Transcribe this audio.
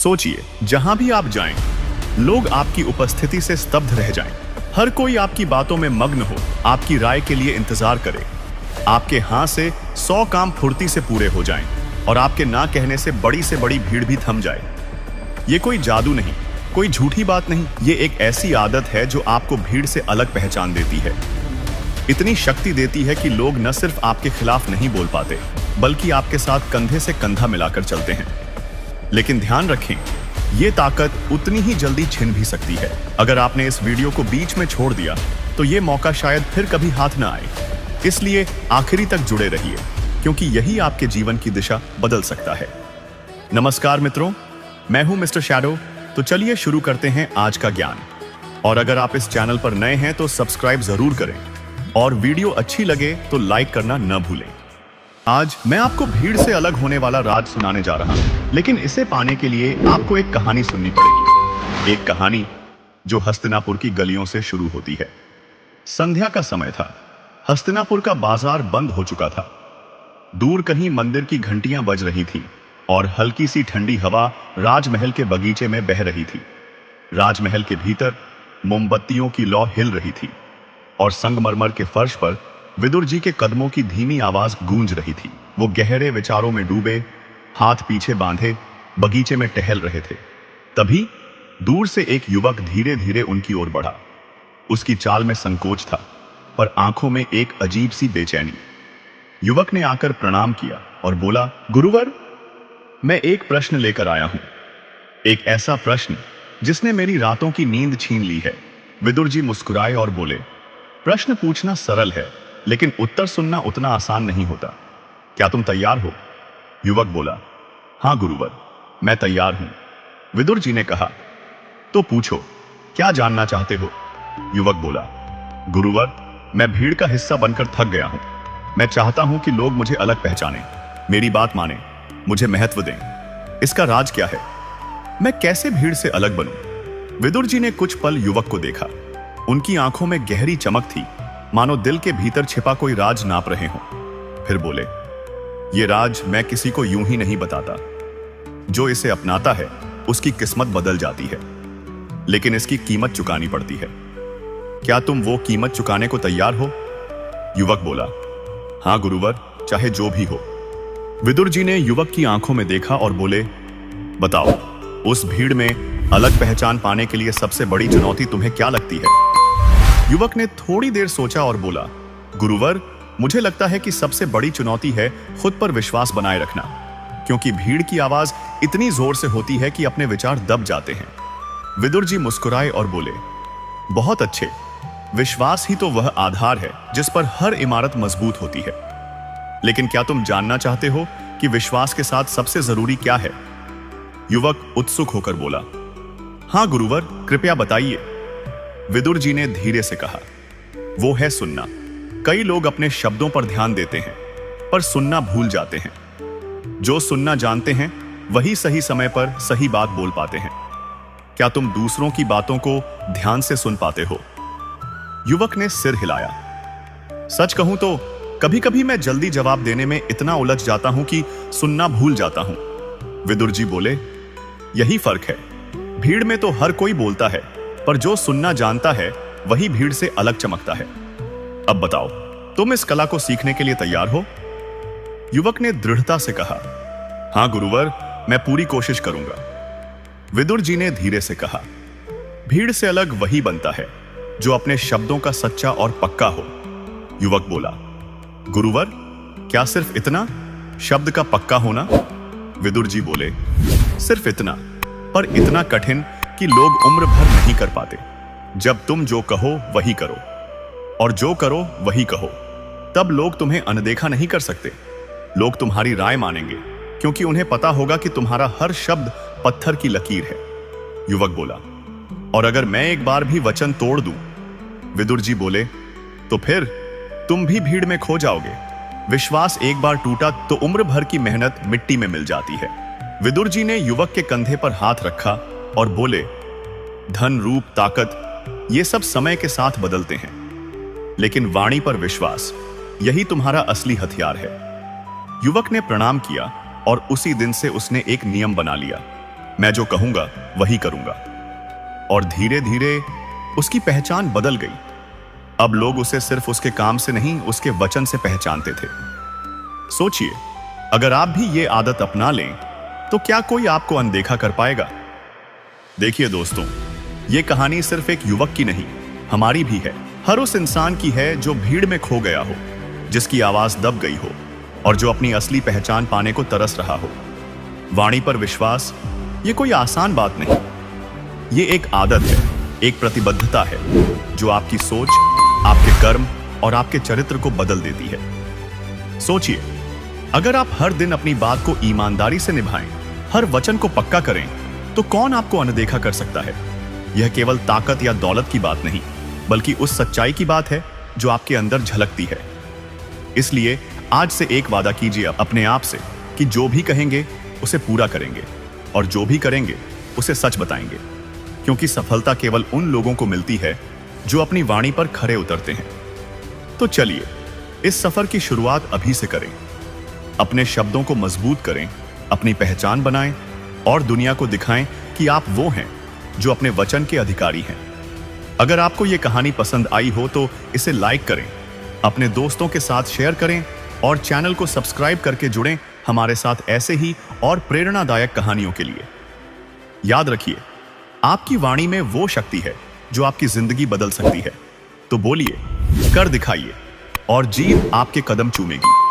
सोचिए, जहां भी आप जाएं, लोग आपकी उपस्थिति से स्तब्ध रह जाएं। हर कोई आपकी बातों में मग्न हो, आपकी राय के लिए इंतजार करे। आपके हाँ से 100 काम फुर्ती से पूरे हो जाएं और आपके ना कहने से बड़ी भीड़ भी थम जाए। ये कोई जादू नहीं, कोई झूठी बात नहीं, ये एक ऐसी आदत है जो आपको भीड़ से अलग पहचान देती है। इतनी शक्ति देती है कि लोग न सिर्फ आपके खिलाफ नहीं बोल पाते, बल्कि आपके साथ कंधे से कंधा मिलाकर चलते हैं। लेकिन ध्यान रखें, ये ताकत उतनी ही जल्दी छिन भी सकती है। अगर आपने इस वीडियो को बीच में छोड़ दिया तो ये मौका शायद फिर कभी हाथ न आए। इसलिए आखिरी तक जुड़े रहिए, क्योंकि यही आपके जीवन की दिशा बदल सकता है। नमस्कार मित्रों, मैं हूं मिस्टर शैडो। तो चलिए शुरू करते हैं आज का ज्ञान। और अगर आप इस चैनल पर नए हैं तो सब्सक्राइब जरूर करें और वीडियो अच्छी लगे तो लाइक करना न भूलें। आज मैं आपको भीड़ से अलग होने वाला राज सुनाने जा रहा हूं, लेकिन इसे पाने के लिए आपको एक कहानी सुननी पड़ेगी। एक कहानी जो हस्तिनापुर की गलियों से शुरू होती है। संध्या का समय था। हस्तिनापुर का बाजार बंद हो चुका था। दूर कहीं मंदिर की घंटियां बज रही थीं और हल्की सी ठंडी हवा राजमहल के बगीचे में बह रही थी। राजमहल के भीतर मोमबत्तियों की लौ हिल रही थी और संगमरमर के फर्श पर विदुर जी के कदमों की धीमी आवाज गूंज रही थी। वो गहरे विचारों में डूबे, हाथ पीछे बांधे बगीचे में टहल रहे थे। तभी दूर से एक युवक धीरे धीरे उनकी ओर बढ़ा। उसकी चाल में संकोच था, पर आंखों में एक अजीब सी बेचैनी। युवक ने आकर प्रणाम किया और बोला, गुरुवर, मैं एक प्रश्न लेकर आया हूं। एक ऐसा प्रश्न जिसने मेरी रातों की नींद छीन ली है। विदुर जी मुस्कुराए और बोले, प्रश्न पूछना सरल है, लेकिन उत्तर सुनना उतना आसान नहीं होता। क्या तुम तैयार हो? युवक बोला, हां गुरुवर, मैं तैयार हूं। विदुर जी ने कहा, तो पूछो, क्या जानना चाहते हो? युवक बोला, गुरुवर, मैं भीड़ का हिस्सा बनकर थक गया हूं। मैं चाहता हूं कि लोग मुझे अलग पहचानें, मेरी बात माने, मुझे महत्व दें। इसका राज क्या है? मैं कैसे भीड़ से अलग बनूं? विदुर जी ने कुछ पल युवक को देखा। उनकी आंखों में गहरी चमक थी, मानो दिल के भीतर छिपा कोई राज नाप रहे हों। फिर बोले, ये राज मैं किसी को यूं ही नहीं बताता। जो इसे अपनाता है उसकी किस्मत बदल जाती है, लेकिन इसकी कीमत चुकानी पड़ती है। क्या तुम वो कीमत चुकाने को तैयार हो? युवक बोला, हां गुरुवर, चाहे जो भी हो। विदुर जी ने युवक की आंखों में देखा और बोले, बताओ, उस भीड़ में अलग पहचान पाने के लिए सबसे बड़ी चुनौती तुम्हें क्या लगती है? युवक ने थोड़ी देर सोचा और बोला, गुरुवर, मुझे लगता है कि सबसे बड़ी चुनौती है खुद पर विश्वास बनाए रखना, क्योंकि भीड़ की आवाज इतनी जोर से होती है कि अपने विचार दब जाते हैं। विदुर जी मुस्कुराए और बोले, बहुत अच्छे। विश्वास ही तो वह आधार है जिस पर हर इमारत मजबूत होती है। लेकिन क्या तुम जानना चाहते हो कि विश्वास के साथ सबसे जरूरी क्या है? युवक उत्सुक होकर बोला, हां गुरुवर, कृपया बताइए। विदुर जी ने धीरे से कहा, वो है सुनना। कई लोग अपने शब्दों पर ध्यान देते हैं, पर सुनना भूल जाते हैं। जो सुनना जानते हैं वही सही समय पर सही बात बोल पाते हैं। क्या तुम दूसरों की बातों को ध्यान से सुन पाते हो? युवक ने सिर हिलाया। सच कहूं तो कभी कभी मैं जल्दी जवाब देने में इतना उलझ जाता हूं कि सुनना भूल जाता हूं। विदुर जी बोले, यही फर्क है। भीड़ में तो हर कोई बोलता है, पर जो सुनना जानता है वही भीड़ से अलग चमकता है। अब बताओ, तुम इस कला को सीखने के लिए तैयार हो? युवक ने दृढ़ता से कहा, हां गुरुवर, मैं पूरी कोशिश करूंगा। विदुर जी ने धीरे से कहा, भीड़ से अलग वही बनता है जो अपने शब्दों का सच्चा और पक्का हो। युवक बोला, गुरुवर, क्या सिर्फ इतना? शब्द का पक्का होना? विदुर जी बोले, सिर्फ इतना, पर इतना कठिन कि लोग उम्र भर नहीं कर पाते। जब तुम जो कहो वही करो, और जो करो वही कहो, तब लोग तुम्हें अनदेखा नहीं कर सकते। लोग तुम्हारी राय मानेंगे, क्योंकि उन्हें पता होगा कि तुम्हारा हर शब्द पत्थर की लकीर है। युवक बोला, और अगर मैं एक बार भी वचन तोड़ दूं? विदुर जी बोले, तो फिर तुम भी भीड़ में खो जाओगे। विश्वास एक बार टूटा तो उम्र भर की मेहनत मिट्टी में मिल जाती है। विदुर जी ने युवक के कंधे पर हाथ रखा और बोले, धन, रूप, ताकत, ये सब समय के साथ बदलते हैं, लेकिन वाणी पर विश्वास, यही तुम्हारा असली हथियार है। युवक ने प्रणाम किया और उसी दिन से उसने एक नियम बना लिया, मैं जो कहूंगा वही करूंगा। और धीरे धीरे उसकी पहचान बदल गई। अब लोग उसे सिर्फ उसके काम से नहीं, उसके वचन से पहचानते थे। सोचिए, अगर आप भी ये आदत अपना लें तो क्या कोई आपको अनदेखा कर पाएगा? देखिए दोस्तों, ये कहानी सिर्फ एक युवक की नहीं, हमारी भी है। हर उस इंसान की है जो भीड़ में खो गया हो, जिसकी आवाज दब गई हो और जो अपनी असली पहचान पाने को तरस रहा हो। वाणी पर विश्वास ये कोई आसान बात नहीं, ये एक आदत है, एक प्रतिबद्धता है जो आपकी सोच, आपके कर्म और आपके चरित्र को बदल देती है। सोचिए, अगर आप हर दिन अपनी बात को ईमानदारी से निभाएं, हर वचन को पक्का करें, तो कौन आपको अनदेखा कर सकता है? यह केवल ताकत या दौलत की बात नहीं, बल्कि उस सच्चाई की बात है जो आपके अंदर झलकती है। इसलिए आज से एक वादा कीजिए अपने आप से कि जो भी कहेंगे उसे पूरा करेंगे, और जो भी करेंगे उसे सच बताएंगे। क्योंकि सफलता केवल उन लोगों को मिलती है जो अपनी वाणी पर खरे उतरते हैं। तो चलिए, इस सफर की शुरुआत अभी से करें। अपने शब्दों को मजबूत करें, अपनी पहचान बनाएं और दुनिया को दिखाएं कि आप वो हैं जो अपने वचन के अधिकारी हैं। अगर आपको ये कहानी पसंद आई हो तो इसे लाइक करें, अपने दोस्तों के साथ शेयर करें और चैनल को सब्सक्राइब करके जुड़ें हमारे साथ ऐसे ही और प्रेरणादायक कहानियों के लिए। याद रखिए, आपकी वाणी में वो शक्ति है जो आपकी जिंदगी बदल सकती है। तो बोलिए, कर दिखाइए और जीत आपके कदम चूमेगी।